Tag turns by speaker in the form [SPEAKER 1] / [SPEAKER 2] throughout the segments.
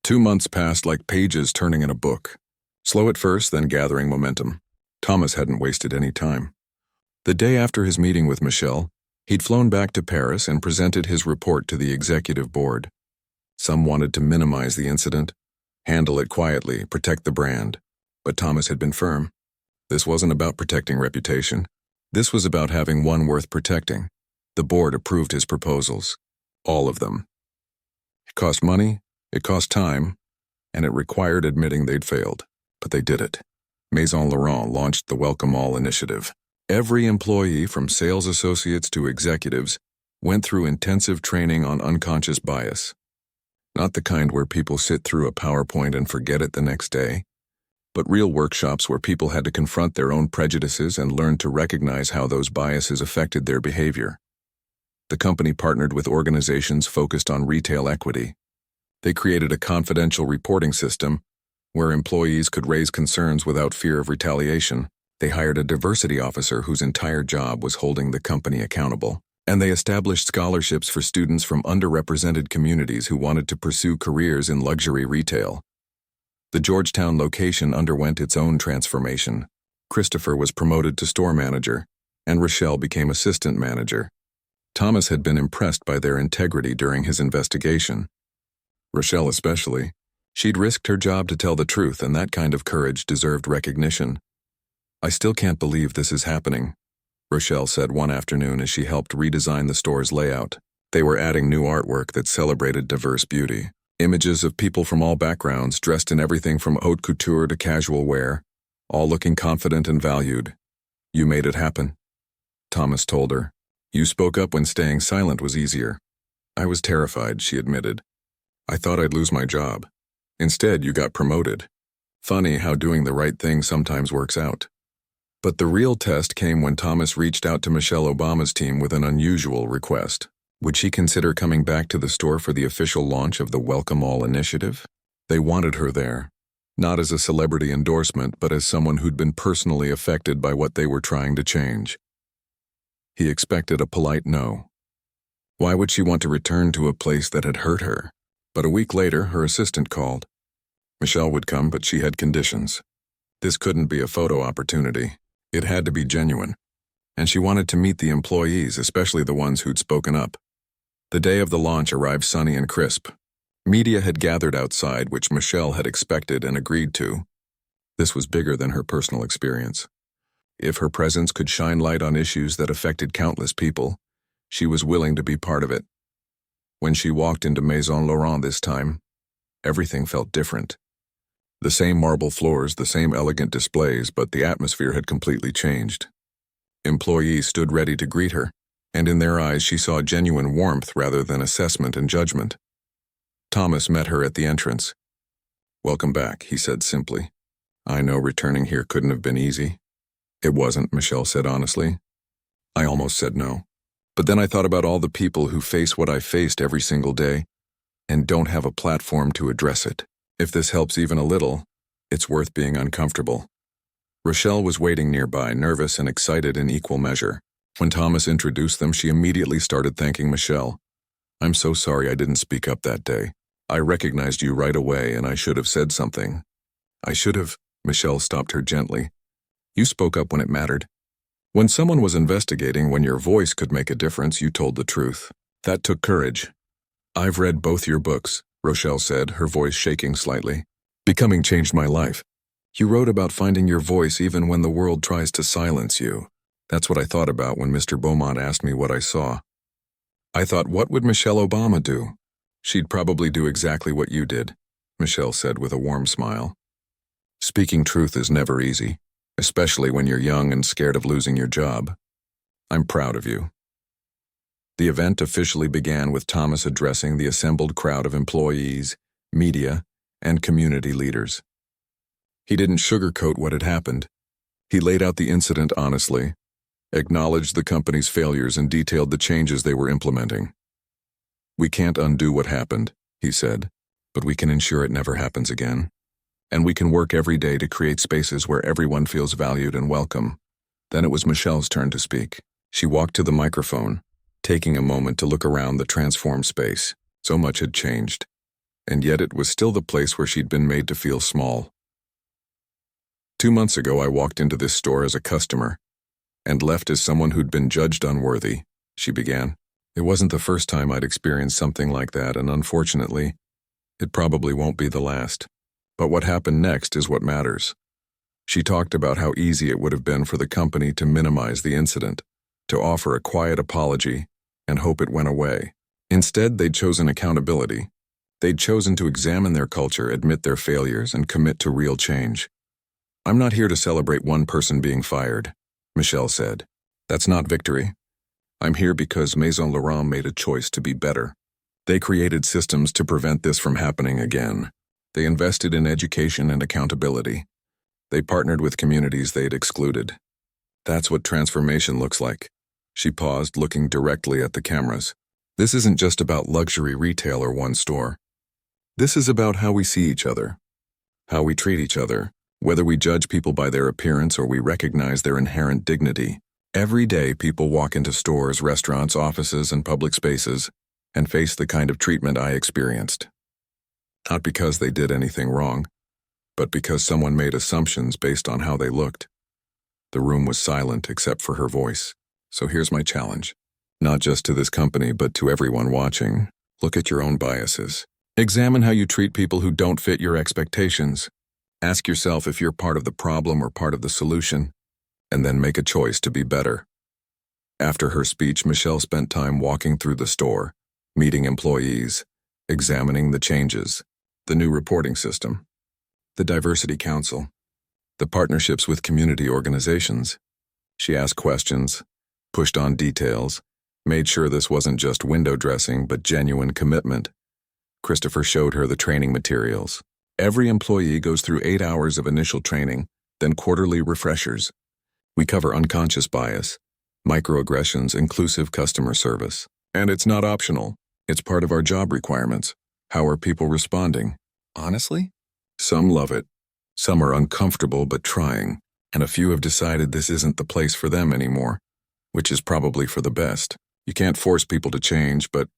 [SPEAKER 1] 2 months passed like pages turning in a book. Slow at first, then gathering momentum. Thomas hadn't wasted any time. The day after his meeting with Michelle, he'd flown back to Paris and presented his report to the executive board. Some wanted to minimize the incident, handle it quietly, protect the brand. But Thomas had been firm. This wasn't about protecting reputation. This was about having one worth protecting. The board approved his proposals. All of them. It cost money, it cost time, and it required admitting they'd failed. But they did it. Maison Laurent launched the Welcome All initiative. Every employee, from sales associates to executives, went through intensive training on unconscious bias. Not the kind where people sit through a PowerPoint and forget it the next day, but real workshops where people had to confront their own prejudices and learn to recognize how those biases affected their behavior. The company partnered with organizations focused on retail equity. They created a confidential reporting system where employees could raise concerns without fear of retaliation. They hired a diversity officer whose entire job was holding the company accountable. And they established scholarships for students from underrepresented communities who wanted to pursue careers in luxury retail. The Georgetown location underwent its own transformation. Christopher was promoted to store manager, and Rochelle became assistant manager. Thomas had been impressed by their integrity during his investigation. Rochelle especially. She'd risked her job to tell the truth, and that kind of courage deserved recognition. "I still can't believe this is happening," Rochelle said one afternoon as she helped redesign the store's layout. They were adding new artwork that celebrated diverse beauty. Images of people from all backgrounds, dressed in everything from haute couture to casual wear, all looking confident and valued. "You made it happen," Thomas told her. "You spoke up when staying silent was easier." "I was terrified," she admitted. "I thought I'd lose my job. Instead, you got promoted. Funny how doing the right thing sometimes works out." But the real test came when Thomas reached out to Michelle Obama's team with an unusual request. Would she consider coming back to the store for the official launch of the Welcome All initiative? They wanted her there, not as a celebrity endorsement, but as someone who'd been personally affected by what they were trying to change. He expected a polite no. Why would she want to return to a place that had hurt her? But a week later, her assistant called. Michelle would come, but she had conditions. This couldn't be a photo opportunity. It had to be genuine. And she wanted to meet the employees, especially the ones who'd spoken up. The day of the launch arrived sunny and crisp. Media had gathered outside, which Michelle had expected and agreed to. This was bigger than her personal experience. If her presence could shine light on issues that affected countless people, she was willing to be part of it. When she walked into Maison Laurent this time, everything felt different. The same marble floors, the same elegant displays, but the atmosphere had completely changed. Employees stood ready to greet her, and in their eyes she saw genuine warmth rather than assessment and judgment. Thomas met her at the entrance. "Welcome back," he said simply. "I know returning here couldn't have been easy." "It wasn't," Michelle said honestly. "I almost said no. But then I thought about all the people who face what I faced every single day and don't have a platform to address it. If this helps even a little, it's worth being uncomfortable." Rochelle was waiting nearby, nervous and excited in equal measure. When Thomas introduced them, she immediately started thanking Michelle. "I'm so sorry I didn't speak up that day. I recognized you right away and I should have said something." "I should have," Michelle stopped her gently. "You spoke up when it mattered. When someone was investigating, when your voice could make a difference, you told the truth. That took courage." "I've read both your books," Rochelle said, her voice shaking slightly. "Becoming changed my life. You wrote about finding your voice even when the world tries to silence you. That's what I thought about when Mr. Beaumont asked me what I saw. I thought, what would Michelle Obama do? She'd probably do exactly what you did," Michelle said with a warm smile. "Speaking truth is never easy, especially when you're young and scared of losing your job. I'm proud of you." The event officially began with Thomas addressing the assembled crowd of employees, media, and community leaders. He didn't sugarcoat what had happened. He laid out the incident honestly, acknowledged the company's failures, and detailed the changes they were implementing. "We can't undo what happened," he said, "but we can ensure it never happens again. And we can work every day to create spaces where everyone feels valued and welcome." Then it was Michelle's turn to speak. She walked to the microphone, taking a moment to look around the transformed space. So much had changed. and yet it was still the place where she'd been made to feel small. 2 months ago, I walked into this store as a customer and left as someone who'd been judged unworthy, she began. It wasn't the first time I'd experienced something like that, and unfortunately, it probably won't be the last. But what happened next is what matters. She talked about how easy it would have been for the company to minimize the incident, to offer a quiet apology and hope it went away. Instead, they'd chosen accountability. They'd chosen to examine their culture, admit their failures, and commit to real change. I'm not here to celebrate one person being fired, Michelle said. That's not victory. I'm here because Maison Laurent made a choice to be better. They created systems to prevent this from happening again. They invested in education and accountability. They partnered with communities they'd excluded. That's what transformation looks like. She paused, looking directly at the cameras. This isn't just about luxury retail or one store. This is about how we see each other, how we treat each other, whether we judge people by their appearance or we recognize their inherent dignity. Every day, people walk into stores, restaurants, offices, and public spaces and face the kind of treatment I experienced. Not because they did anything wrong, but because someone made assumptions based on how they looked. The room was silent except for her voice. So here's my challenge. Not just to this company, but to everyone watching. Look at your own biases. Examine how you treat people who don't fit your expectations. Ask yourself if you're part of the problem or part of the solution, and then make a choice to be better. After her speech, Michelle spent time walking through the store, meeting employees, examining the changes, the new reporting system, the diversity council, the partnerships with community organizations. She asked questions, pushed on details, made sure this wasn't just window dressing but genuine commitment. Christopher showed her the training materials. Every employee goes through 8 hours of initial training, then quarterly refreshers. We cover unconscious bias, microaggressions, inclusive customer service. And it's not optional. It's part of our job requirements. How are people responding? Honestly? Some love it. Some are uncomfortable but trying. And a few have decided this isn't the place for them anymore, which is probably for the best. You can't force people to change, but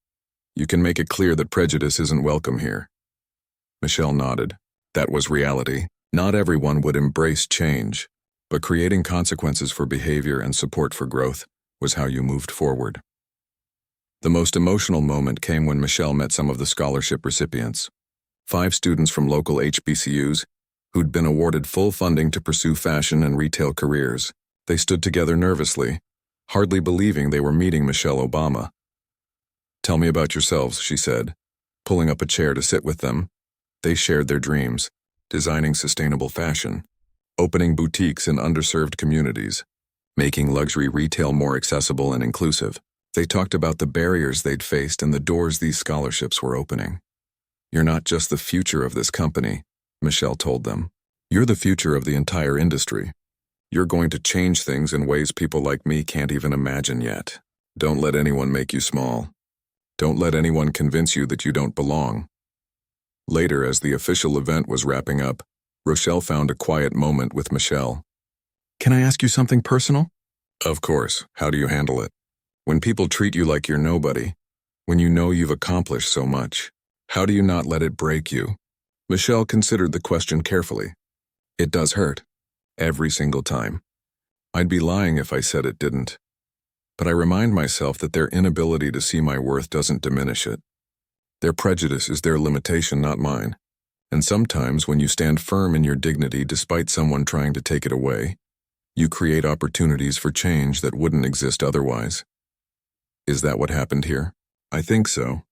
[SPEAKER 1] you can make it clear that prejudice isn't welcome here. Michelle nodded. That was reality. Not everyone would embrace change, but creating consequences for behavior and support for growth was how you moved forward. The most emotional moment came when Michelle met some of the scholarship recipients. 5 students from local HBCUs who'd been awarded full funding to pursue fashion and retail careers. They stood together nervously, hardly believing they were meeting Michelle Obama. Tell me about yourselves, she said, pulling up a chair to sit with them. They shared their dreams, designing sustainable fashion, opening boutiques in underserved communities, making luxury retail more accessible and inclusive. They talked about the barriers they'd faced and the doors these scholarships were opening. You're not just the future of this company, Michelle told them. You're the future of the entire industry. You're going to change things in ways people like me can't even imagine yet. Don't let anyone make you small. Don't let anyone convince you that you don't belong. Later, as the official event was wrapping up, Rochelle found a quiet moment with Michelle. Can I ask you something personal? Of course. How do you handle it? When people treat you like you're nobody, when you know you've accomplished so much, how do you not let it break you? Michelle considered the question carefully. It does hurt. Every single time. I'd be lying if I said it didn't. But I remind myself that their inability to see my worth doesn't diminish it. Their prejudice is their limitation, not mine. And sometimes when you stand firm in your dignity despite someone trying to take it away, you create opportunities for change that wouldn't exist otherwise. Is that what happened here? I think so.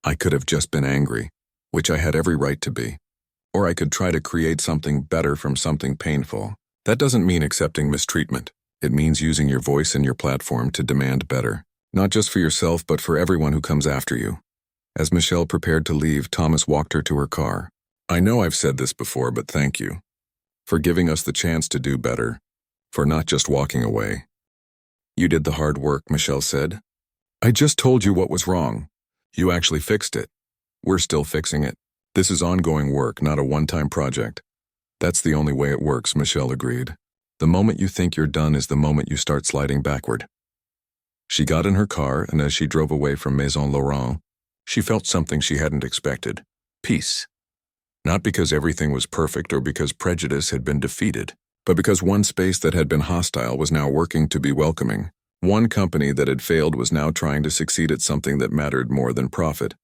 [SPEAKER 1] I could have just been angry, which I had every right to be. Or I could try to create something better from something painful. That doesn't mean accepting mistreatment. It means using your voice and your platform to demand better, not just for yourself but for everyone who comes after you. As Michelle prepared to leave, Thomas walked her to her car. I know I've said this before, but thank you for giving us the chance to do better, for not just walking away. You did the hard work, Michelle said. I just told you what was wrong. You actually fixed it. We're still fixing it. This is ongoing work, not a one-time project. That's the only way it works, Michelle agreed. The moment you think you're done is the moment you start sliding backward. She got in her car, and as she drove away from Maison Laurent, she felt something she hadn't expected. peace. Not because everything was perfect or because prejudice had been defeated, but because one space that had been hostile was now working to be welcoming. One company that had failed was now trying to succeed at something that mattered more than profit.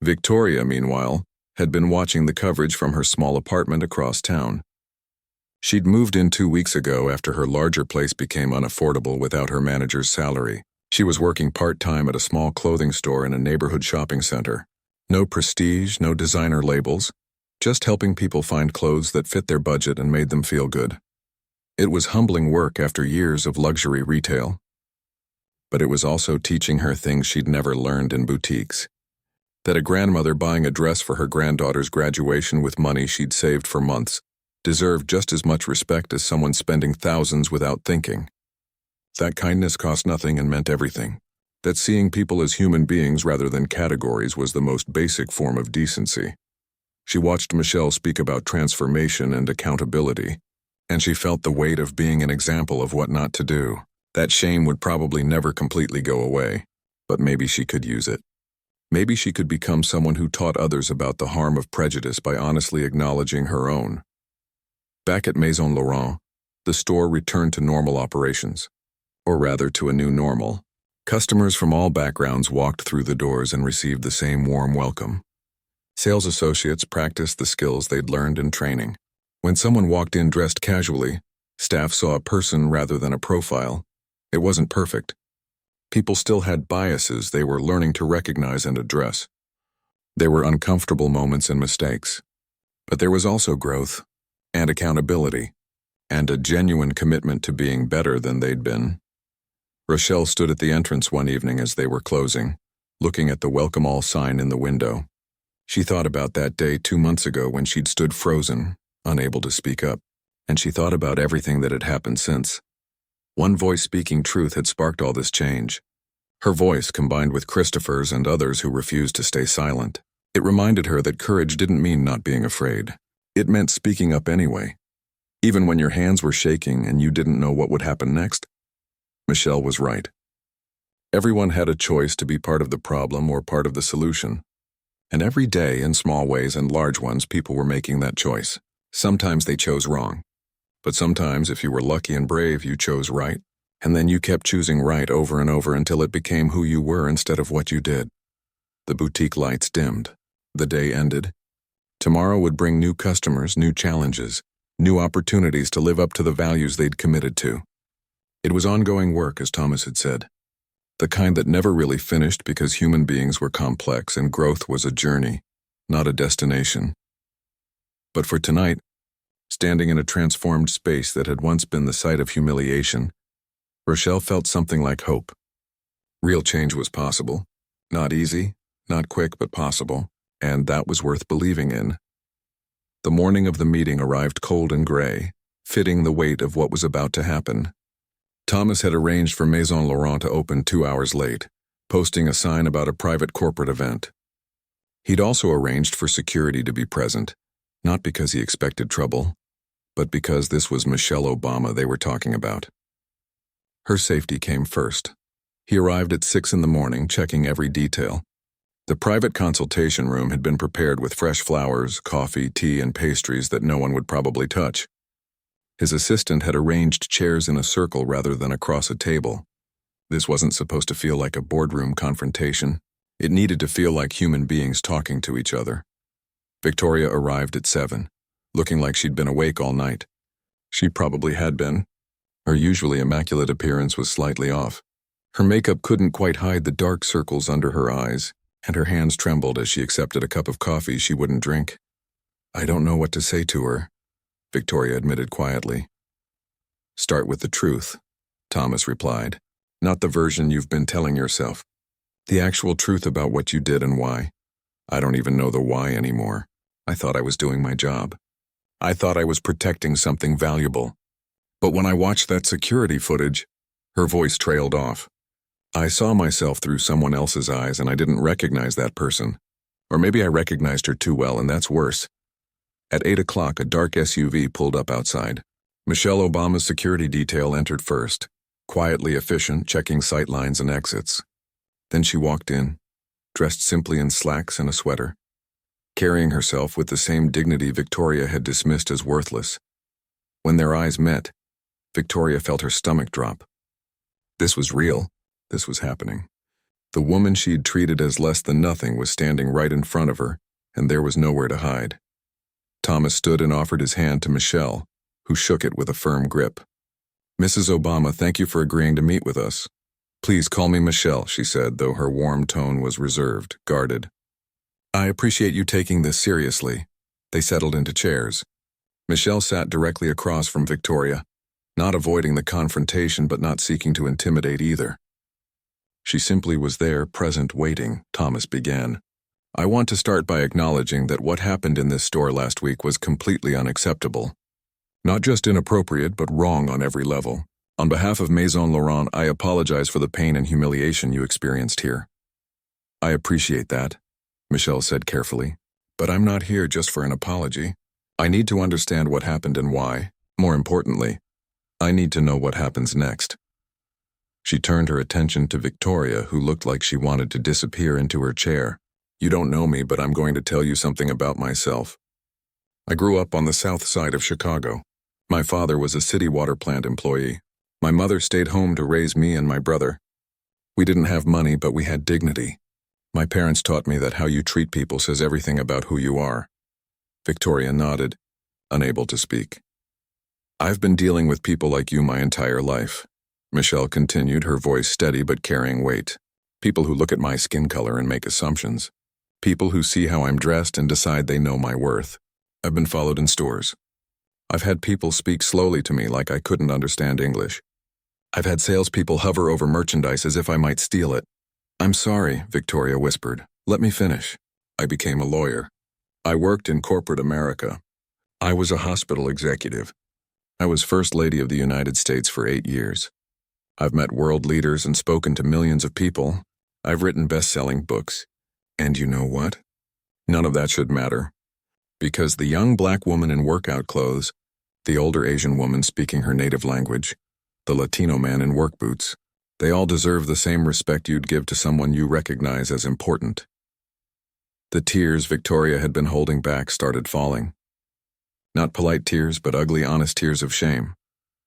[SPEAKER 1] Victoria, meanwhile, had been watching the coverage from her small apartment across town. She'd moved in 2 weeks ago after her larger place became unaffordable without her manager's salary. She was working part-time at a small clothing store in a neighborhood shopping center. No prestige, no designer labels, just helping people find clothes that fit their budget and made them feel good. It was humbling work after years of luxury retail. But it was also teaching her things she'd never learned in boutiques. That a grandmother buying a dress for her granddaughter's graduation with money she'd saved for months deserved just as much respect as someone spending thousands without thinking. That kindness cost nothing and meant everything. That seeing people as human beings rather than categories was the most basic form of decency. She watched Michelle speak about transformation and accountability, and she felt the weight of being an example of what not to do. That shame would probably never completely go away, but maybe she could use it. Maybe she could become someone who taught others about the harm of prejudice by honestly acknowledging her own. Back at Maison Laurent, the store returned to normal operations, or rather to a new normal. Customers from all backgrounds walked through the doors and received the same warm welcome. Sales associates practiced the skills they'd learned in training. When someone walked in dressed casually, staff saw a person rather than a profile. It wasn't perfect. People still had biases they were learning to recognize and address. There were uncomfortable moments and mistakes. But there was also growth, and accountability, and a genuine commitment to being better than they'd been. Rochelle stood at the entrance one evening as they were closing, looking at the welcome all sign in the window. She thought about that day 2 months ago when she'd stood frozen, unable to speak up, and she thought about everything that had happened since. One voice speaking truth had sparked all this change. Her voice combined with Christopher's and others who refused to stay silent. It reminded her that courage didn't mean not being afraid. It meant speaking up anyway. Even when your hands were shaking and you didn't know what would happen next. Michelle was right. Everyone had a choice to be part of the problem or part of the solution. And every day, in small ways and large ones, people were making that choice. Sometimes they chose wrong. But sometimes, if you were lucky and brave, you chose right. And then you kept choosing right over and over until it became who you were instead of what you did. The boutique lights dimmed. The day ended. Tomorrow would bring new customers, new challenges, new opportunities to live up to the values they'd committed to. It was ongoing work, as Thomas had said. The kind that never really finished because human beings were complex and growth was a journey, not a destination. But for tonight, standing in a transformed space that had once been the site of humiliation, Rochelle felt something like hope. Real change was possible. Not easy, not quick, but possible, and that was worth believing in. The morning of the meeting arrived cold and gray, fitting the weight of what was about to happen. Thomas had arranged for Maison Laurent to open 2 hours late, posting a sign about a private corporate event. He'd also arranged for security to be present, not because he expected trouble, but because this was Michelle Obama they were talking about. Her safety came first. He arrived at 6 in the morning, checking every detail. The private consultation room had been prepared with fresh flowers, coffee, tea, and pastries that no one would probably touch. His assistant had arranged chairs in a circle rather than across a table. This wasn't supposed to feel like a boardroom confrontation. It needed to feel like human beings talking to each other. Victoria arrived at 7, looking like she'd been awake all night. She probably had been. Her usually immaculate appearance was slightly off. Her makeup couldn't quite hide the dark circles under her eyes, and her hands trembled as she accepted a cup of coffee she wouldn't drink. "I don't know what to say to her," Victoria admitted quietly. "Start with the truth," Thomas replied. "Not the version you've been telling yourself. The actual truth about what you did and why. I don't even know the why anymore. I thought I was doing my job. I thought I was protecting something valuable. But when I watched that security footage," her voice trailed off. "I saw myself through someone else's eyes and I didn't recognize that person. Or maybe I recognized her too well, and that's worse." At 8 o'clock, a dark SUV pulled up outside. Michelle Obama's security detail entered first, quietly efficient, checking sightlines and exits. Then she walked in, dressed simply in slacks and a sweater. carrying herself with the same dignity Victoria had dismissed as worthless. When their eyes met, Victoria felt her stomach drop. This was real. This was happening. The woman she'd treated as less than nothing was standing right in front of her, and there was nowhere to hide. Thomas stood and offered his hand to Michelle, who shook it with a firm grip. "Mrs. Obama, thank you for agreeing to meet with us. Please call me Michelle," she said, though her warm tone was reserved, guarded. "I appreciate you taking this seriously." They settled into chairs. Michelle sat directly across from Victoria, not avoiding the confrontation but not seeking to intimidate either. She simply was there, present, waiting. Thomas began. "I want to start by acknowledging that what happened in this store last week was completely unacceptable. Not just inappropriate, but wrong on every level. On behalf of Maison Laurent, I apologize for the pain and humiliation you experienced here." "I appreciate that," Michelle said carefully, "but I'm not here just for an apology. I need to understand what happened and why. More importantly, I need to know what happens next." She turned her attention to Victoria, who looked like she wanted to disappear into her chair. "You don't know me, but I'm going to tell you something about myself. I grew up on the south side of Chicago. My father was a city water plant employee. My mother stayed home to raise me and my brother. We didn't have money, but we had dignity. My parents taught me that how you treat people says everything about who you are." Victoria nodded, unable to speak. "I've been dealing with people like you my entire life," Michelle continued, her voice steady but carrying weight. "People who look at my skin color and make assumptions. People who see how I'm dressed and decide they know my worth. I've been followed in stores. I've had people speak slowly to me like I couldn't understand English. I've had salespeople hover over merchandise as if I might steal it." "I'm sorry," Victoria whispered. "Let me finish. I became a lawyer. I worked in corporate America. I was a hospital executive. I was First Lady of the United States for 8 years. I've met world leaders and spoken to millions of people. I've written best-selling books. And you know what? None of that should matter. Because the young black woman in workout clothes, the older Asian woman speaking her native language, the Latino man in work boots, they all deserve the same respect you'd give to someone you recognize as important." The tears Victoria had been holding back started falling. Not polite tears, but ugly, honest tears of shame.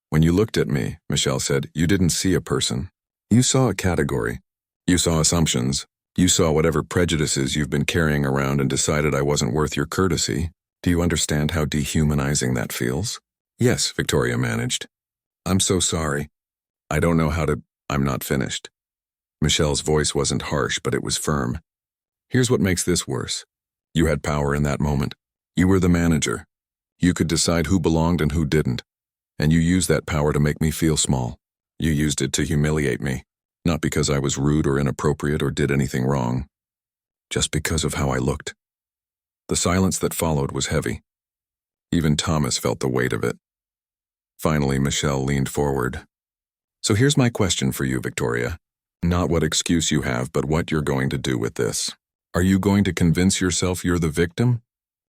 [SPEAKER 1] "When you looked at me," Michelle said, "you didn't see a person. You saw a category. You saw assumptions. You saw whatever prejudices you've been carrying around and decided I wasn't worth your courtesy. Do you understand how dehumanizing that feels?" "Yes," Victoria managed. "I'm so sorry. I don't know how to—" "I'm not finished." Michelle's voice wasn't harsh, but it was firm. "Here's what makes this worse. You had power in that moment. You were the manager. You could decide who belonged and who didn't. And you used that power to make me feel small. You used it to humiliate me. Not because I was rude or inappropriate or did anything wrong. Just because of how I looked." The silence that followed was heavy. Even Thomas felt the weight of it. Finally, Michelle leaned forward. "So here's my question for you, Victoria. Not what excuse you have, but what you're going to do with this. Are you going to convince yourself you're the victim?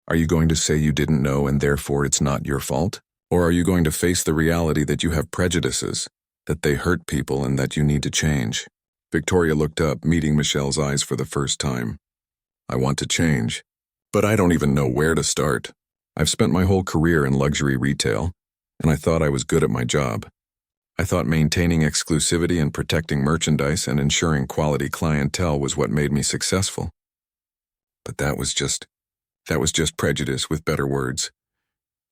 [SPEAKER 1] Are you going to say you didn't know and therefore it's not your fault? Or are you going to face the reality that you have prejudices, that they hurt people and that you need to change?" Victoria looked up, meeting Michelle's eyes for the first time. "I want to change, but I don't even know where to start. I've spent my whole career in luxury retail, and I thought I was good at my job. I thought maintaining exclusivity and protecting merchandise and ensuring quality clientele was what made me successful. But that was just prejudice with better words."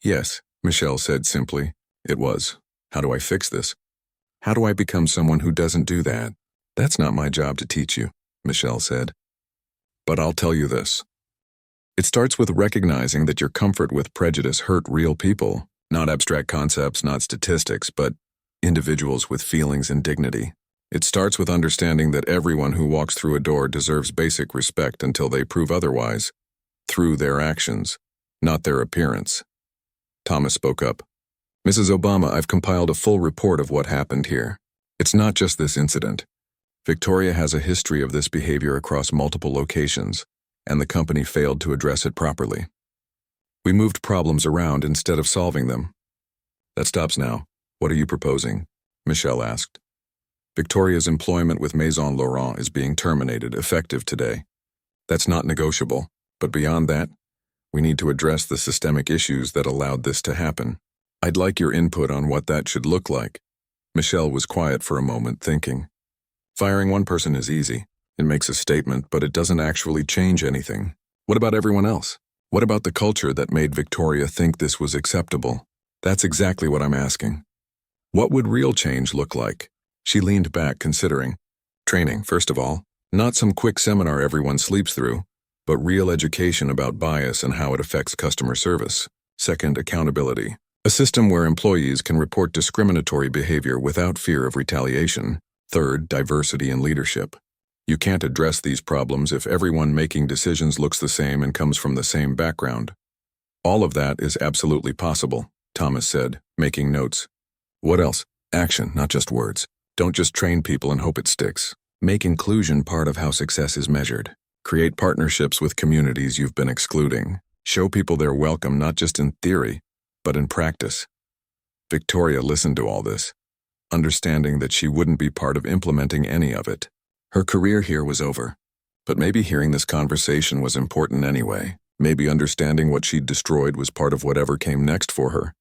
[SPEAKER 1] "Yes," Michelle said simply. "It was. How do I fix this? How do I become someone who doesn't do that?" "That's not my job to teach you," Michelle said. "But I'll tell you this. It starts with recognizing that your comfort with prejudice hurt real people, not abstract concepts, not statistics, but individuals with feelings and dignity. It starts with understanding that everyone who walks through a door deserves basic respect until they prove otherwise, through their actions, not their appearance." Thomas spoke up. "Mrs. Obama, I've compiled a full report of what happened here. It's not just this incident. Victoria has a history of this behavior across multiple locations, and the company failed to address it properly. We moved problems around instead of solving them." "That stops now. What are you proposing?" Michelle asked. "Victoria's employment with Maison Laurent is being terminated, effective today. That's not negotiable. But beyond that, we need to address the systemic issues that allowed this to happen. I'd like your input on what that should look like. Michelle was quiet for a moment, thinking. Firing one person is easy. It makes a statement, but it doesn't actually change anything. What about everyone else? What about the culture that made Victoria think this was acceptable? That's exactly what I'm asking. What would real change look like? She leaned back, considering. Training, first of all. Not some quick seminar everyone sleeps through, but real education about bias and how it affects customer service. Second, accountability. A system where employees can report discriminatory behavior without fear of retaliation. Third, diversity in leadership. You can't address these problems if everyone making decisions looks the same and comes from the same background. All of that is absolutely possible, Thomas said, making notes. What else? Action, not just words. Don't just train people and hope it sticks. Make inclusion part of how success is measured. Create partnerships with communities you've been excluding. Show people they're welcome not just in theory, but in practice. Victoria listened to all this, understanding that she wouldn't be part of implementing any of it. Her career here was over. But maybe hearing this conversation was important anyway. Maybe understanding what she'd destroyed was part of whatever came next for her.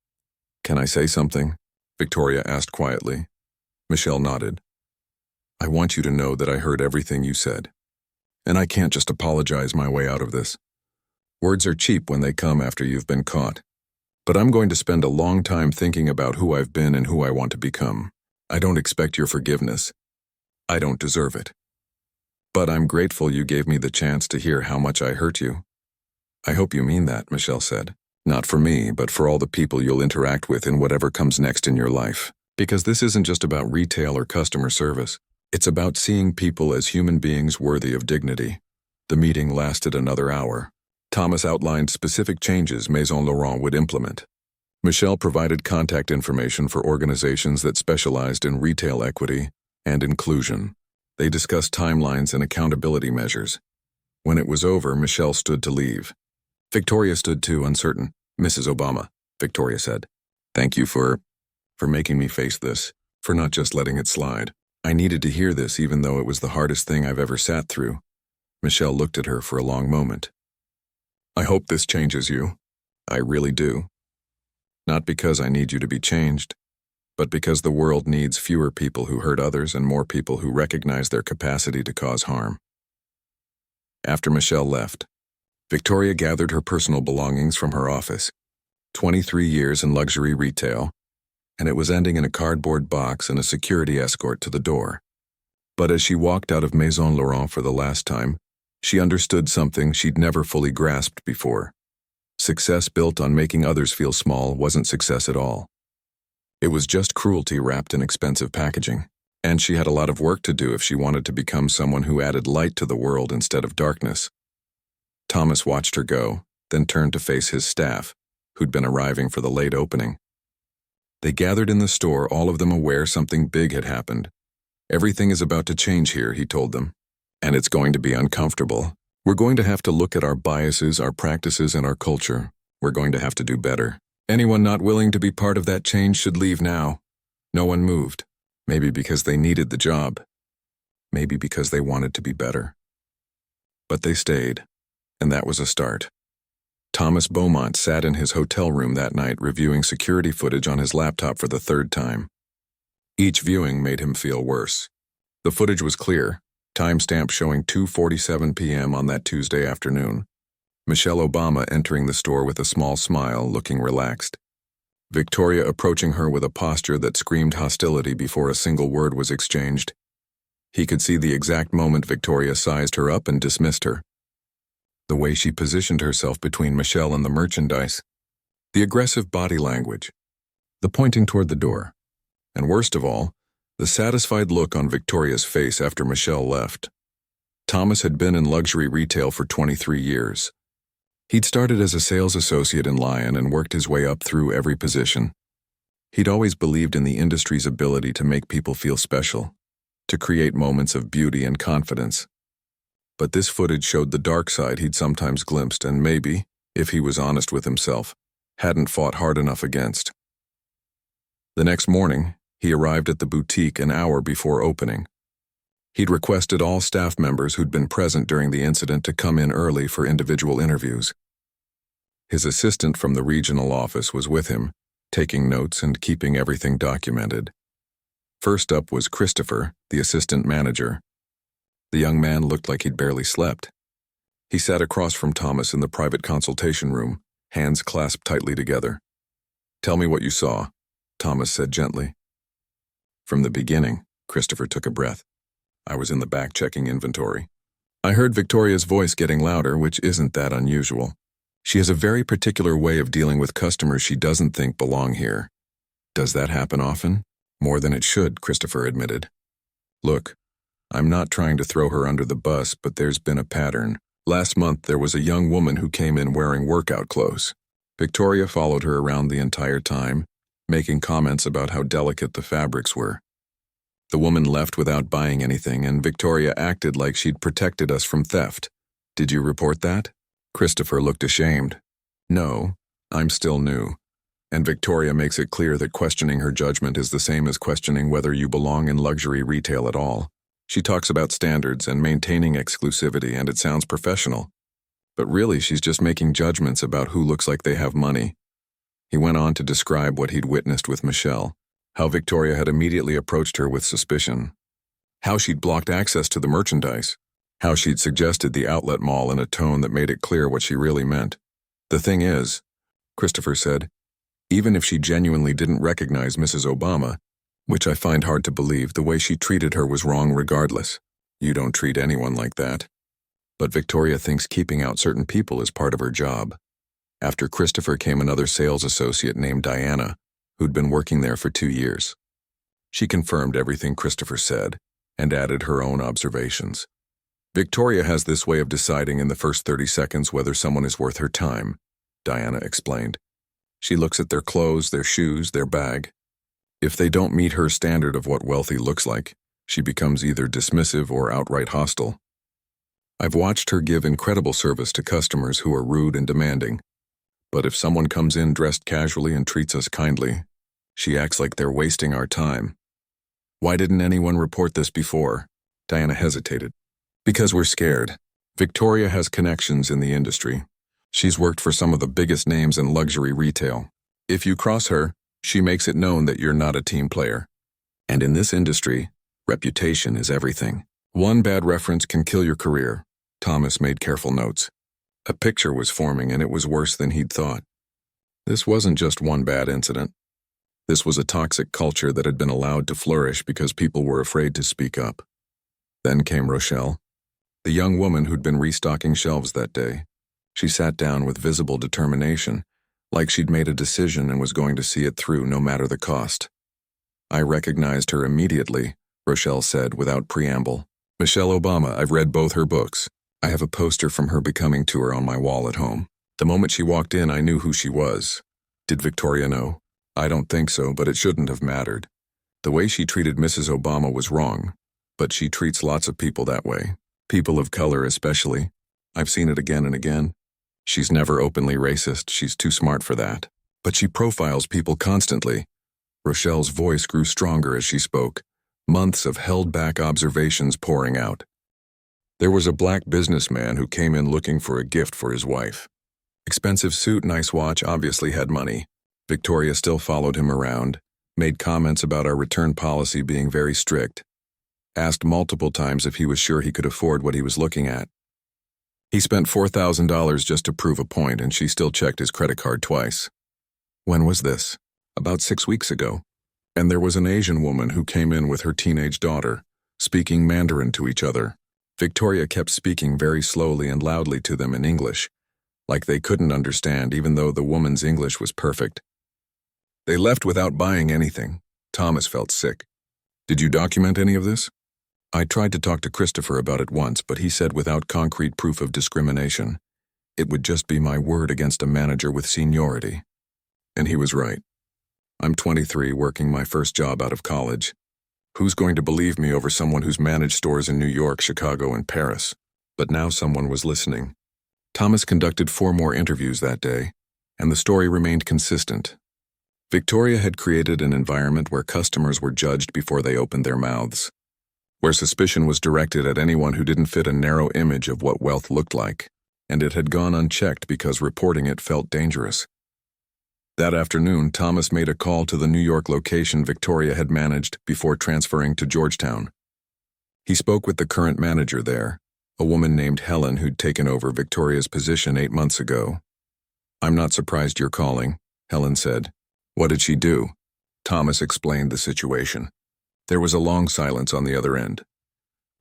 [SPEAKER 1] Can I say something? Victoria asked quietly. Michelle nodded. I want you to know that I heard everything you said. And I can't just apologize my way out of this. Words are cheap when they come after you've been caught. But I'm going to spend a long time thinking about who I've been and who I want to become. I don't expect your forgiveness. I don't deserve it. But I'm grateful you gave me the chance to hear how much I hurt you. I hope you mean that, Michelle said. Not for me, but for all the people you'll interact with in whatever comes next in your life. Because this isn't just about retail or customer service. It's about seeing people as human beings worthy of dignity. The meeting lasted another hour. Thomas outlined specific changes Maison Laurent would implement. Michelle provided contact information for organizations that specialized in retail equity and inclusion. They discussed timelines and accountability measures. When it was over, Michelle stood to leave. Victoria stood too, uncertain. Mrs. Obama, Victoria said. Thank you for making me face this, for not just letting it slide. I needed to hear this even though it was the hardest thing I've ever sat through. Michelle looked at her for a long moment. I hope this changes you. I really do. Not because I need you to be changed, but because the world needs fewer people who hurt others and more people who recognize their capacity to cause harm. After Michelle left, Victoria gathered her personal belongings from her office. 23 years in luxury retail, and it was ending in a cardboard box and a security escort to the door. But as she walked out of Maison Laurent for the last time, she understood something she'd never fully grasped before. Success built on making others feel small wasn't success at all. It was just cruelty wrapped in expensive packaging, and she had a lot of work to do if she wanted to become someone who added light to the world instead of darkness. Thomas watched her go, then turned to face his staff, who'd been arriving for the late opening. They gathered in the store, all of them aware something big had happened. Everything is about to change here, he told them. And it's going to be uncomfortable. We're going to have to look at our biases, our practices, and our culture. We're going to have to do better. Anyone not willing to be part of that change should leave now. No one moved. Maybe because they needed the job. Maybe because they wanted to be better. But they stayed, and that was a start. Thomas Beaumont sat in his hotel room that night reviewing security footage on his laptop for the third time. Each viewing made him feel worse. The footage was clear, timestamp showing 2:47 p.m. on that Tuesday afternoon. Michelle Obama entering the store with a small smile, looking relaxed. Victoria approaching her with a posture that screamed hostility before a single word was exchanged. He could see the exact moment Victoria sized her up and dismissed her. The way she positioned herself between Michelle and the merchandise. The aggressive body language. The pointing toward the door. And worst of all, the satisfied look on Victoria's face after Michelle left. Thomas had been in luxury retail for 23 years. He'd started as a sales associate in Lion and worked his way up through every position. He'd always believed in the industry's ability to make people feel special, to create moments of beauty and confidence. But this footage showed the dark side he'd sometimes glimpsed and maybe, if he was honest with himself, hadn't fought hard enough against. The next morning, he arrived at the boutique an hour before opening. He'd requested all staff members who'd been present during the incident to come in early for individual interviews. His assistant from the regional office was with him, taking notes and keeping everything documented. First up was Christopher, the assistant manager. The young man looked like he'd barely slept. He sat across from Thomas in the private consultation room, hands clasped tightly together. "Tell me what you saw," Thomas said gently. "From the beginning," Christopher took a breath. "I was in the back checking inventory. I heard Victoria's voice getting louder, which isn't that unusual. She has a very particular way of dealing with customers she doesn't think belong here." "Does that happen often?" "More than it should," Christopher admitted. "Look, I'm not trying to throw her under the bus, but there's been a pattern. Last month there was a young woman who came in wearing workout clothes. Victoria followed her around the entire time, making comments about how delicate the fabrics were. The woman left without buying anything, and Victoria acted like she'd protected us from theft. Did you report that?" Christopher looked ashamed. "No, I'm still new. And Victoria makes it clear that questioning her judgment is the same as questioning whether you belong in luxury retail at all. She talks about standards and maintaining exclusivity, and it sounds professional. But really, she's just making judgments about who looks like they have money." He went on to describe what he'd witnessed with Michelle, how Victoria had immediately approached her with suspicion, how she'd blocked access to the merchandise, how she'd suggested the outlet mall in a tone that made it clear what she really meant. "The thing is," Christopher said, "even if she genuinely didn't recognize Mrs. Obama, which I find hard to believe, the way she treated her was wrong regardless. You don't treat anyone like that. But Victoria thinks keeping out certain people is part of her job." After Christopher came another sales associate named Diana, who'd been working there for 2 years. She confirmed everything Christopher said and added her own observations. "Victoria has this way of deciding in the first 30 seconds whether someone is worth her time," Diana explained. "She looks at their clothes, their shoes, their bag. If they don't meet her standard of what wealthy looks like, she becomes either dismissive or outright hostile. I've watched her give incredible service to customers who are rude and demanding. But if someone comes in dressed casually and treats us kindly, she acts like they're wasting our time." "Why didn't anyone report this before?" Diana hesitated. "Because we're scared. Victoria has connections in the industry. She's worked for some of the biggest names in luxury retail. If you cross her, she makes it known that you're not a team player. And in this industry, reputation is everything. One bad reference can kill your career." Thomas made careful notes. A picture was forming, and it was worse than he'd thought. This wasn't just one bad incident. This was a toxic culture that had been allowed to flourish because people were afraid to speak up. Then came Rochelle, the young woman who'd been restocking shelves that day. She sat down with visible determination, like she'd made a decision and was going to see it through no matter the cost. "I recognized her immediately," Rochelle said without preamble. "Michelle Obama, I've read both her books. I have a poster from her becoming tour on my wall at home. The moment she walked in, I knew who she was. Did Victoria know? I don't think so, but it shouldn't have mattered. The way she treated Mrs. Obama was wrong, but she treats lots of people that way. People of color especially. I've seen it again and again. She's never openly racist, she's too smart for that. But she profiles people constantly." Rochelle's voice grew stronger as she spoke, months of held-back observations pouring out. "There was a black businessman who came in looking for a gift for his wife. Expensive suit, nice watch, obviously had money. Victoria still followed him around, made comments about our return policy being very strict, asked multiple times if he was sure he could afford what he was looking at. He spent $4,000 just to prove a point, and she still checked his credit card twice." "When was this?" "About 6 weeks ago. And there was an Asian woman who came in with her teenage daughter, speaking Mandarin to each other. Victoria kept speaking very slowly and loudly to them in English, like they couldn't understand even though the woman's English was perfect. They left without buying anything." Thomas felt sick. "Did you document any of this?" "I tried to talk to Christopher about it once, but he said without concrete proof of discrimination, it would just be my word against a manager with seniority. And he was right. I'm 23, working my first job out of college. Who's going to believe me over someone who's managed stores in New York, Chicago, and Paris?" But now someone was listening. Thomas conducted 4 more interviews that day, and the story remained consistent. Victoria had created an environment where customers were judged before they opened their mouths, where suspicion was directed at anyone who didn't fit a narrow image of what wealth looked like, and it had gone unchecked because reporting it felt dangerous. That afternoon, Thomas made a call to the New York location Victoria had managed before transferring to Georgetown. He spoke with the current manager there, a woman named Helen who'd taken over Victoria's position 8 months ago. "I'm not surprised you're calling," Helen said. "What did she do?" Thomas explained the situation. There was a long silence on the other end.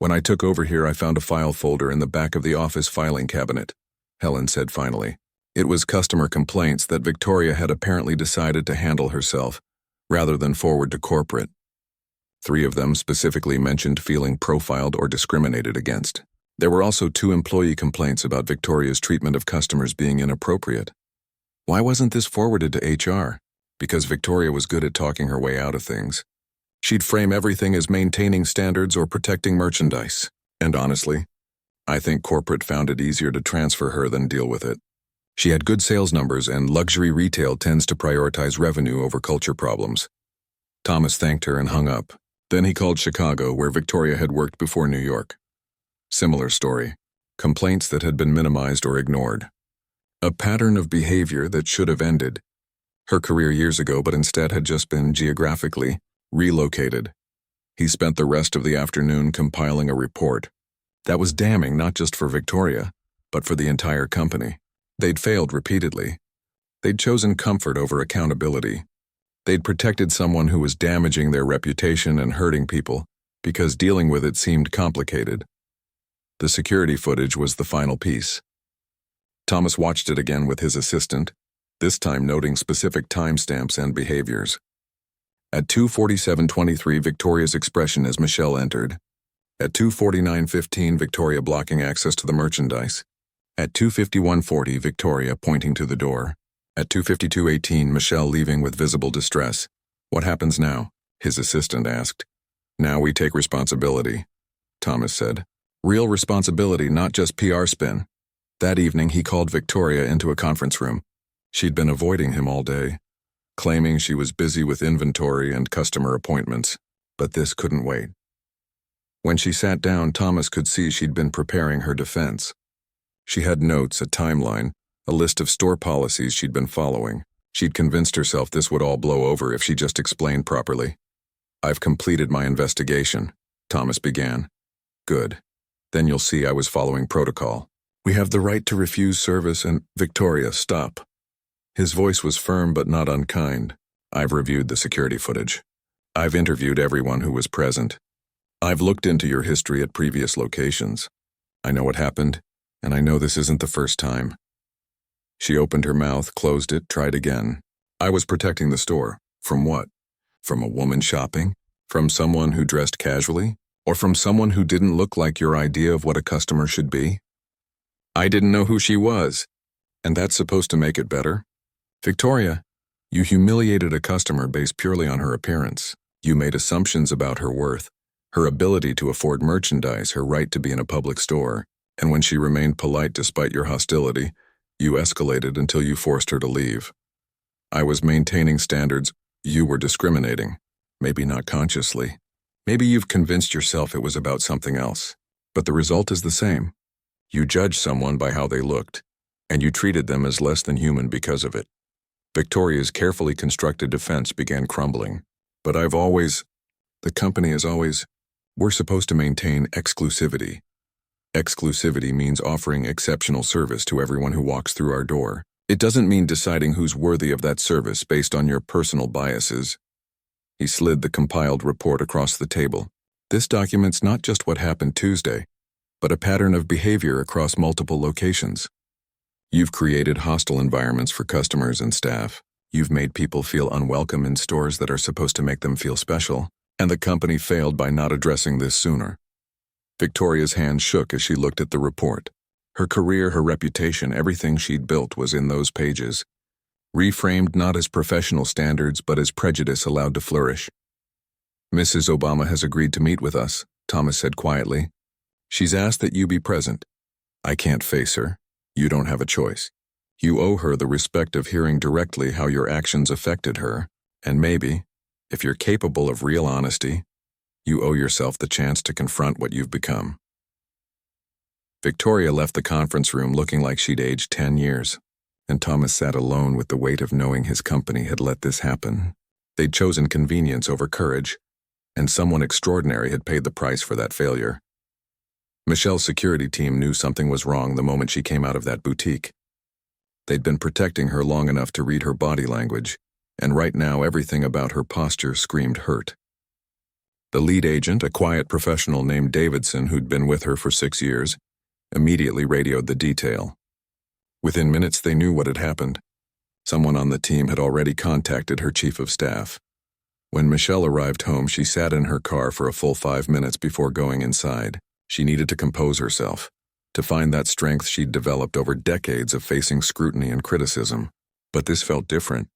[SPEAKER 1] "When I took over here, I found a file folder in the back of the office filing cabinet," Helen said finally. It was customer complaints that Victoria had apparently decided to handle herself, rather than forward to corporate. 3 of them specifically mentioned feeling profiled or discriminated against. There were also 2 employee complaints about Victoria's treatment of customers being inappropriate. Why wasn't this forwarded to HR? Because Victoria was good at talking her way out of things. She'd frame everything as maintaining standards or protecting merchandise. And honestly, I think corporate found it easier to transfer her than deal with it. She had good sales numbers, and luxury retail tends to prioritize revenue over culture problems. Thomas thanked her and hung up. Then he called Chicago, where Victoria had worked before New York. Similar story. Complaints that had been minimized or ignored. A pattern of behavior that should have ended her career years ago, but instead had just been geographically relocated. He spent the rest of the afternoon compiling a report. That was damning not just for Victoria, but for the entire company. They'd failed repeatedly. They'd chosen comfort over accountability. They'd protected someone who was damaging their reputation and hurting people because dealing with it seemed complicated. The security footage was the final piece. Thomas watched it again with his assistant, this time noting specific timestamps and behaviors. At 2:47:23, Victoria's expression as Michelle entered. At 2:49:15, Victoria blocking access to the merchandise. At 2:51:40, Victoria pointing to the door. At 2:52:18, Michelle leaving with visible distress. "What happens now?" his assistant asked. "Now we take responsibility," Thomas said. "Real responsibility, not just PR spin." That evening, he called Victoria into a conference room. She'd been avoiding him all day, claiming she was busy with inventory and customer appointments, but this couldn't wait. When she sat down, Thomas could see she'd been preparing her defense. She had notes, a timeline, a list of store policies she'd been following. She'd convinced herself this would all blow over if she just explained properly. "I've completed my investigation," Thomas began. "Good. Then you'll see I was following protocol. We have the right to refuse service and—" "Victoria, stop." His voice was firm but not unkind. "I've reviewed the security footage. I've interviewed everyone who was present. I've looked into your history at previous locations. I know what happened, and I know this isn't the first time." She opened her mouth, closed it, tried again. "I was protecting the store. From what? From a woman shopping? From someone who dressed casually? Or from someone who didn't look like your idea of what a customer should be? I didn't know who she was. And that's supposed to make it better? Victoria, you humiliated a customer based purely on her appearance. You made assumptions about her worth, her ability to afford merchandise, her right to be in a public store. And when she remained polite despite your hostility, you escalated until you forced her to leave. I was maintaining standards. You were discriminating. Maybe not consciously. Maybe you've convinced yourself it was about something else. But the result is the same. You judged someone by how they looked, and you treated them as less than human because of it." Victoria's carefully constructed defense began crumbling. "But the company has always, we're supposed to maintain exclusivity. Exclusivity means offering exceptional service to everyone who walks through our door. It doesn't mean deciding who's worthy of that service based on your personal biases." He slid the compiled report across the table. "This documents not just what happened Tuesday, but a pattern of behavior across multiple locations. You've created hostile environments for customers and staff. You've made people feel unwelcome in stores that are supposed to make them feel special, and the company failed by not addressing this sooner." Victoria's hand shook as she looked at the report. Her career, her reputation, everything she'd built was in those pages, reframed not as professional standards but as prejudice allowed to flourish. "Mrs. Obama has agreed to meet with us," Thomas said quietly. "She's asked that you be present. I can't face her. You don't have a choice. You owe her the respect of hearing directly how your actions affected her, and maybe, if you're capable of real honesty, You owe yourself the chance to confront what you've become. Victoria left the conference room looking like she'd aged 10 years, and Thomas sat alone with the weight of knowing his company had let this happen. They'd chosen convenience over courage, and someone extraordinary had paid the price for that failure. Michelle's security team knew something was wrong the moment she came out of that boutique. They'd been protecting her long enough to read her body language, and right now everything about her posture screamed hurt. The lead agent, a quiet professional named Davidson who'd been with her for 6 years, immediately radioed the detail. Within minutes they knew what had happened. Someone on the team had already contacted her chief of staff. When Michelle arrived home, she sat in her car for a full 5 minutes before going inside. She needed to compose herself, to find that strength she'd developed over decades of facing scrutiny and criticism. But this felt different.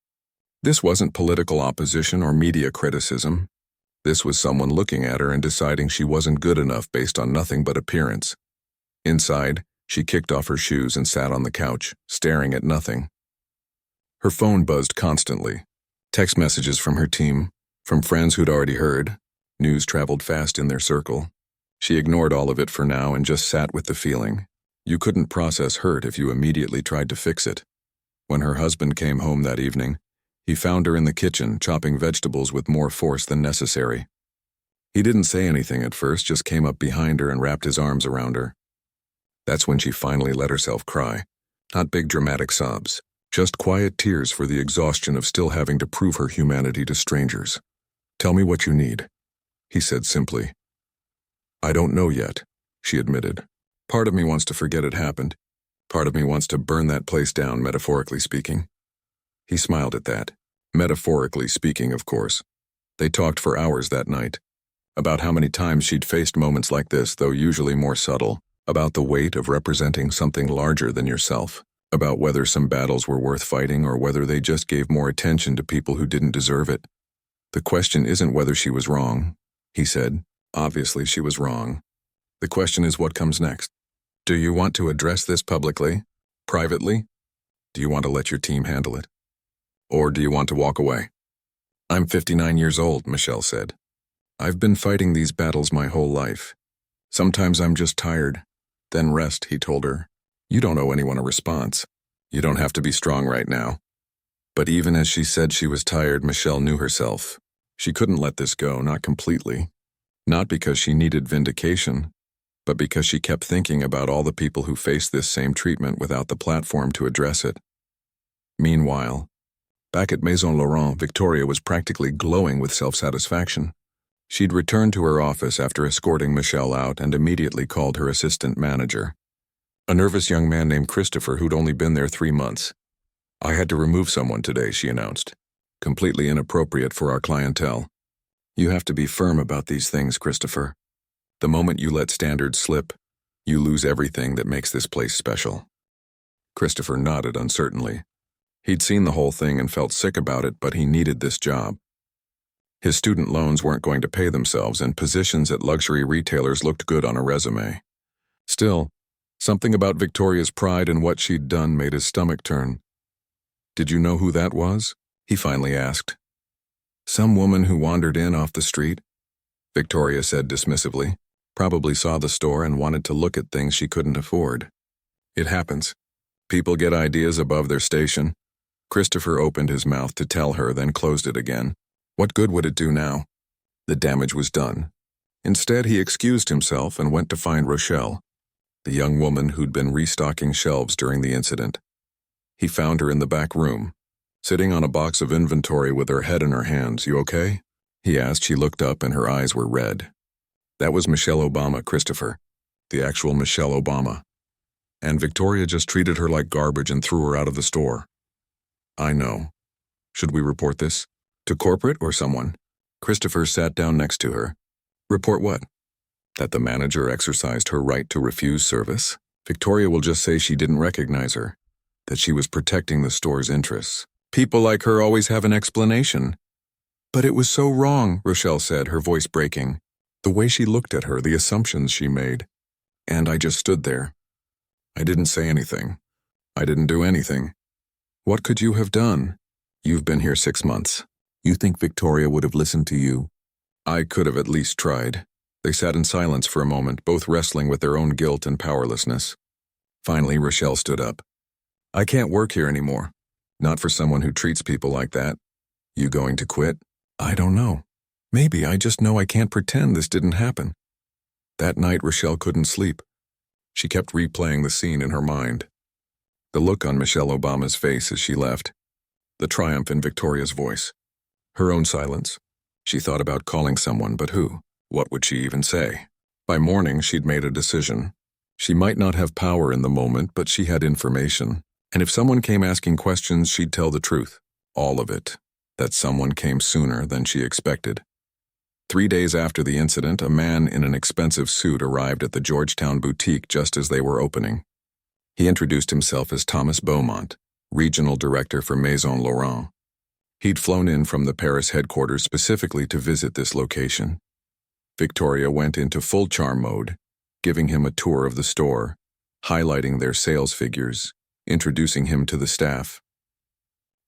[SPEAKER 1] This wasn't political opposition or media criticism. This was someone looking at her and deciding she wasn't good enough based on nothing but appearance. Inside, she kicked off her shoes and sat on the couch, staring at nothing. Her phone buzzed constantly. Text messages from her team, from friends who'd already heard. News traveled fast in their circle. She ignored all of it for now and just sat with the feeling. You couldn't process hurt if you immediately tried to fix it. When her husband came home that evening, he found her in the kitchen chopping vegetables with more force than necessary. He didn't say anything at first, just came up behind her and wrapped his arms around her. That's when she finally let herself cry. Not big dramatic sobs, just quiet tears for the exhaustion of still having to prove her humanity to strangers. "Tell me what you need," he said simply. "I don't know yet," she admitted. "Part of me wants to forget it happened. Part of me wants to burn that place down, metaphorically speaking." He smiled at that. Metaphorically speaking, of course. They talked for hours that night. About how many times she'd faced moments like this, though usually more subtle. About the weight of representing something larger than yourself. About whether some battles were worth fighting or whether they just gave more attention to people who didn't deserve it. "The question isn't whether she was wrong," he said. "Obviously she was wrong. The question is what comes next. Do you want to address this publicly? Privately? Do you want to let your team handle it? Or do you want to walk away?" "I'm 59 years old," Michelle said. "I've been fighting these battles my whole life. Sometimes I'm just tired. Then rest," he told her. "You don't owe anyone a response. You don't have to be strong right now." But even as she said she was tired, Michelle knew herself. She couldn't let this go, not completely. Not because she needed vindication, but because she kept thinking about all the people who faced this same treatment without the platform to address it. Meanwhile, back at Maison Laurent, Victoria was practically glowing with self-satisfaction. She'd returned to her office after escorting Michelle out and immediately called her assistant manager, a nervous young man named Christopher who'd only been there 3 months. "I had to remove someone today," she announced. "Completely inappropriate for our clientele. You have to be firm about these things, Christopher. The moment you let standards slip, you lose everything that makes this place special." Christopher nodded uncertainly. He'd seen the whole thing and felt sick about it, but he needed this job. His student loans weren't going to pay themselves, and positions at luxury retailers looked good on a resume. Still, something about Victoria's pride and what she'd done made his stomach turn. "Did you know who that was?" he finally asked. "Some woman who wandered in off the street," Victoria said dismissively. "Probably saw the store and wanted to look at things she couldn't afford. It happens. People get ideas above their station." Christopher opened his mouth to tell her, then closed it again. What good would it do now? The damage was done. Instead, he excused himself and went to find Rochelle, the young woman who'd been restocking shelves during the incident. He found her in the back room, sitting on a box of inventory with her head in her hands. "You okay?" he asked. She looked up and her eyes were red. That was Michelle Obama, Christopher. The actual Michelle Obama. And Victoria just treated her like garbage and threw her out of the store. "I know. Should we report this? To corporate or someone?" Christopher sat down next to her. "Report what? That the manager exercised her right to refuse service? Victoria will just say she didn't recognize her, that she was protecting the store's interests. People like her always have an explanation." "But it was so wrong," Rochelle said, her voice breaking. The way she looked at her, the assumptions she made. "And I just stood there. I didn't say anything. I didn't do anything." "What could you have done? You've been here 6 months. You think Victoria would have listened to you?" I could have at least tried. They sat in silence for a moment, both wrestling with their own guilt and powerlessness. Finally, Rochelle stood up. I can't work here anymore. Not for someone who treats people like that. You going to quit? I don't know. Maybe I just know I can't pretend this didn't happen. That night, Rochelle couldn't sleep. She kept replaying the scene in her mind. The look on Michelle Obama's face as she left. The triumph in Victoria's voice. Her own silence. She thought about calling someone, but who? What would she even say? By morning, she'd made a decision. She might not have power in the moment, but she had information. And if someone came asking questions, she'd tell the truth. All of it. That someone came sooner than she expected. 3 days after the incident, a man in an expensive suit arrived at the Georgetown boutique just as they were opening. He introduced himself as Thomas Beaumont, regional director for Maison Laurent. He'd flown in from the Paris headquarters specifically to visit this location. Victoria went into full charm mode, giving him a tour of the store, highlighting their sales figures, introducing him to the staff.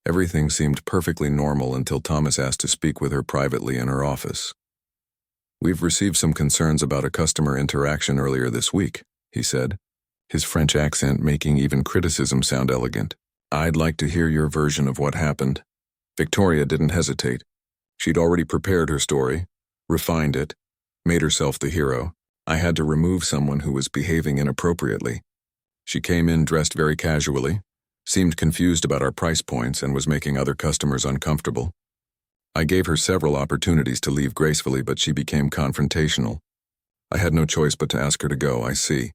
[SPEAKER 1] Everything seemed perfectly normal until Thomas asked to speak with her privately in her office. We've received some concerns about a customer interaction earlier this week, he said, his French accent making even criticism sound elegant. I'd like to hear your version of what happened. Victoria didn't hesitate. She'd already prepared her story, refined it, made herself the hero. I had to remove someone who was behaving inappropriately. She came in dressed very casually, seemed confused about our price points, and was making other customers uncomfortable. I gave her several opportunities to leave gracefully, but she became confrontational. I had no choice but to ask her to go. I see.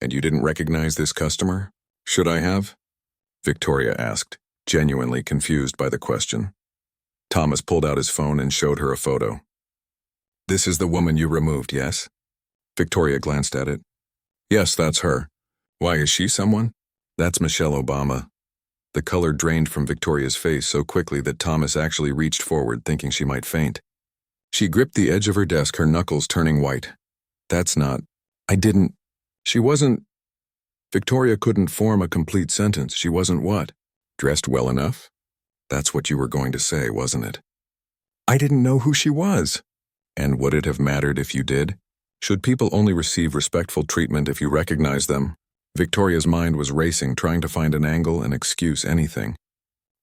[SPEAKER 1] And you didn't recognize this customer? Should I have? Victoria asked, genuinely confused by the question. Thomas pulled out his phone and showed her a photo. This is the woman you removed, yes? Victoria glanced at it. Yes, that's her. Why, is she someone? That's Michelle Obama. The color drained from Victoria's face so quickly that Thomas actually reached forward, thinking she might faint. She gripped the edge of her desk, her knuckles turning white. That's not... She wasn't... Victoria couldn't form a complete sentence. She wasn't what? Dressed well enough? That's what you were going to say, wasn't it? I didn't know who she was. And would it have mattered if you did? Should people only receive respectful treatment if you recognize them? Victoria's mind was racing, trying to find an angle, an excuse, anything.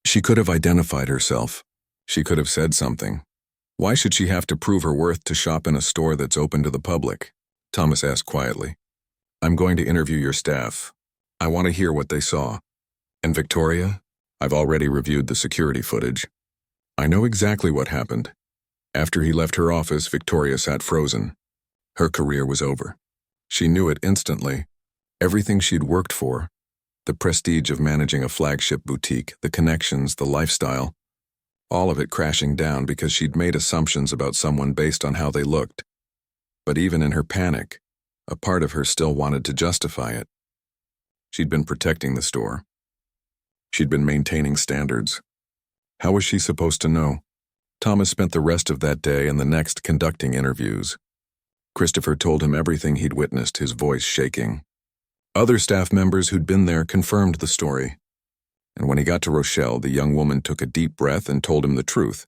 [SPEAKER 1] She could have identified herself. She could have said something. Why should she have to prove her worth to shop in a store that's open to the public? Thomas asked quietly. I'm going to interview your staff. I want to hear what they saw. And Victoria, I've already reviewed the security footage. I know exactly what happened. After he left her office, Victoria sat frozen. Her career was over. She knew it instantly. Everything she'd worked for, the prestige of managing a flagship boutique, the connections, the lifestyle, all of it crashing down because she'd made assumptions about someone based on how they looked. But even in her panic, a part of her still wanted to justify it. She'd been protecting the store. She'd been maintaining standards. How was she supposed to know? Thomas spent the rest of that day and the next conducting interviews. Christopher told him everything he'd witnessed, his voice shaking. Other staff members who'd been there confirmed the story. And when he got to Rochelle, the young woman took a deep breath and told him the truth,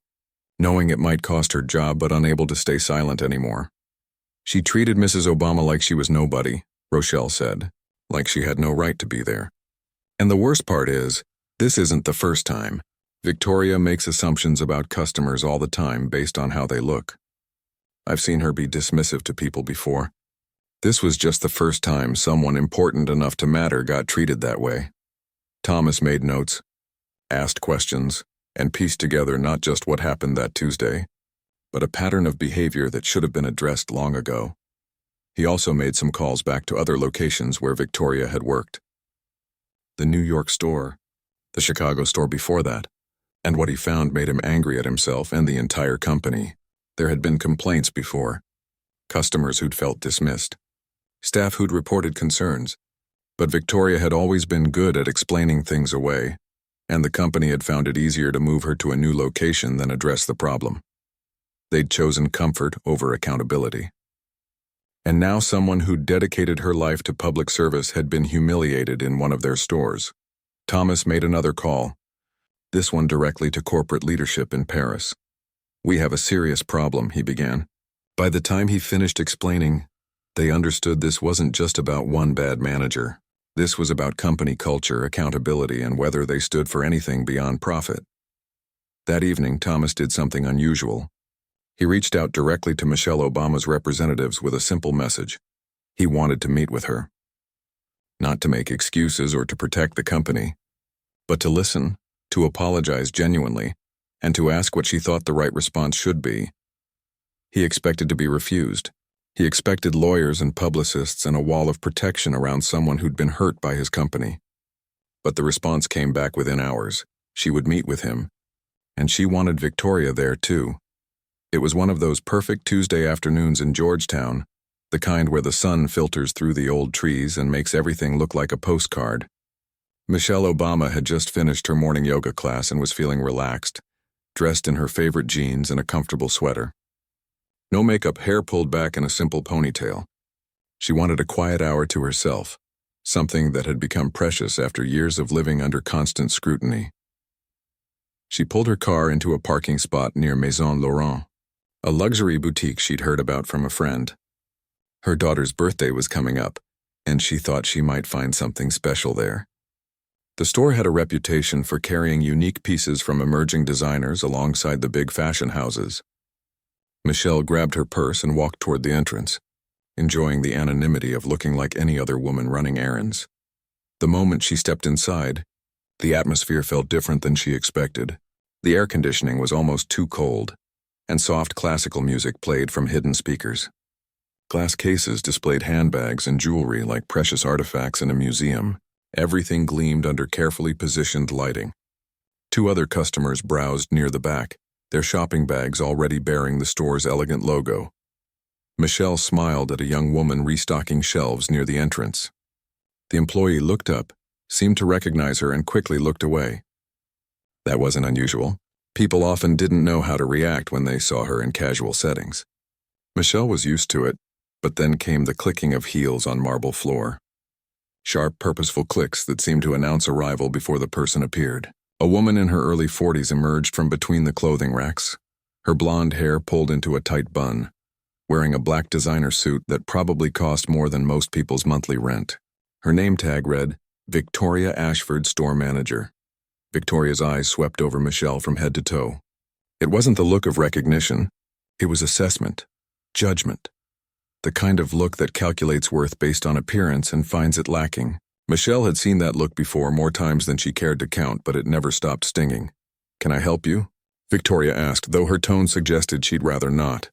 [SPEAKER 1] knowing it might cost her job but unable to stay silent anymore. She treated Mrs. Obama like she was nobody, Rochelle said, like she had no right to be there. And the worst part is, this isn't the first time. Victoria makes assumptions about customers all the time based on how they look. I've seen her be dismissive to people before. This was just the first time someone important enough to matter got treated that way. Thomas made notes, asked questions, and pieced together not just what happened that Tuesday, but a pattern of behavior that should have been addressed long ago. He also made some calls back to other locations where Victoria had worked. The New York store, the Chicago store before that, and what he found made him angry at himself and the entire company. There had been complaints before, customers who'd felt dismissed, staff who'd reported concerns, but Victoria had always been good at explaining things away, and the company had found it easier to move her to a new location than address the problem. They'd chosen comfort over accountability. And now someone who'd dedicated her life to public service had been humiliated in one of their stores. Thomas made another call, this one directly to corporate leadership in Paris. "We have a serious problem," he began. By the time he finished explaining, they understood this wasn't just about one bad manager. This was about company culture, accountability, and whether they stood for anything beyond profit. That evening, Thomas did something unusual. He reached out directly to Michelle Obama's representatives with a simple message. He wanted to meet with her. Not to make excuses or to protect the company, but to listen, to apologize genuinely, and to ask what she thought the right response should be. He expected to be refused. He expected lawyers and publicists and a wall of protection around someone who'd been hurt by his company. But the response came back within hours. She would meet with him. And she wanted Victoria there too. It was one of those perfect Tuesday afternoons in Georgetown, the kind where the sun filters through the old trees and makes everything look like a postcard. Michelle Obama had just finished her morning yoga class and was feeling relaxed, dressed in her favorite jeans and a comfortable sweater. No makeup, hair pulled back in a simple ponytail. She wanted a quiet hour to herself, something that had become precious after years of living under constant scrutiny. She pulled her car into a parking spot near Maison Laurent, a luxury boutique she'd heard about from a friend. Her daughter's birthday was coming up, and she thought she might find something special there. The store had a reputation for carrying unique pieces from emerging designers alongside the big fashion houses. Michelle grabbed her purse and walked toward the entrance, enjoying the anonymity of looking like any other woman running errands. The moment she stepped inside, the atmosphere felt different than she expected. The air conditioning was almost too cold, and soft classical music played from hidden speakers. Glass cases displayed handbags and jewelry like precious artifacts in a museum. Everything gleamed under carefully positioned lighting. Two other customers browsed near the back, their shopping bags already bearing the store's elegant logo. Michelle smiled at a young woman restocking shelves near the entrance. The employee looked up, seemed to recognize her, and quickly looked away. That wasn't unusual. People often didn't know how to react when they saw her in casual settings. Michelle was used to it, but then came the clicking of heels on marble floor. Sharp, purposeful clicks that seemed to announce arrival before the person appeared. A woman in her early 40s emerged from between the clothing racks, her blonde hair pulled into a tight bun, wearing a black designer suit that probably cost more than most people's monthly rent. Her name tag read, Victoria Ashford, Store Manager. Victoria's eyes swept over Michelle from head to toe. It wasn't the look of recognition. It was assessment, judgment. The kind of look that calculates worth based on appearance and finds it lacking. Michelle had seen that look before more times than she cared to count, but it never stopped stinging. "Can I help you?" Victoria asked, though her tone suggested she'd rather not.